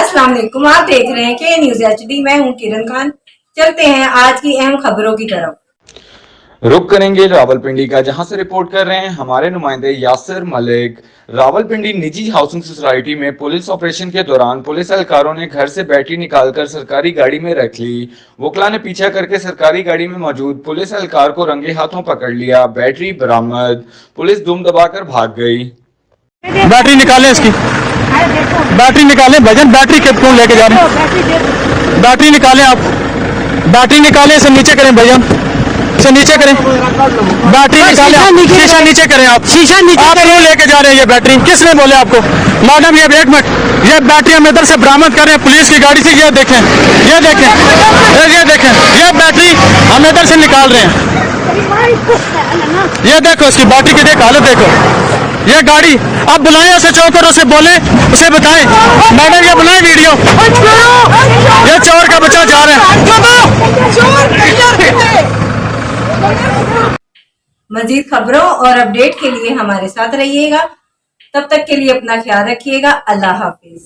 अस्सलाम वालेकुम, आप देख रहे हैं के न्यूज HD। मैं हूं किरण खान। चलते हैं आज की अहम खबरों की तरफ। रुक करेंगे रावलपिंडी का, जहां से रिपोर्ट कर रहे हैं हमारे नुमाइंदे यासिर मलिक। रावलपिंडी निजी हाउसिंग सोसाइटी में पुलिस ऑपरेशन के दौरान पुलिस एहलकारों ने घर से बैटरी निकालकर सरकारी गाड़ी में रख ली। वकला ने पीछा करके सरकारी गाड़ी में मौजूद पुलिस एहलकार को रंगे हाथों पकड़ लिया। बैटरी बरामद, पुलिस दुम दबाकर भाग गई। बैटरी निकालें इसकी, बैटरी निकालें भजन, बैटरी क्यों लेके जा रहे हैं? बैटरी निकालें आप, बैटरी निकालें, इसे नीचे करें भैया, इसे नीचे करें, बैटरी निकालें, शीशा नीचे करें आप, शीशा नीचे आप क्यों लेके जा रहे हैं? ये बैटरी किसने बोले आपको? मैडम ये एक मिनट, ये बैटरी हम इधर से बरामद कर रहे हैं पुलिस की गाड़ी से। ये देखें, ये देखें, ये देखें, ये बैटरी हम इधर से निकाल रहे हैं। ये देखो इसकी बैटरी की देख हालत देखो। ये गाड़ी आप बुलाएं उसे, चौकर उसे बोले, उसे बताएं मैडम ये बुलाएं वीडियो। ये चोर का बच्चा जा रहा है। मजीद खबरों और अपडेट के लिए हमारे साथ रहिएगा। तब तक के लिए अपना ख्याल रखिएगा। अल्लाह हाफिज।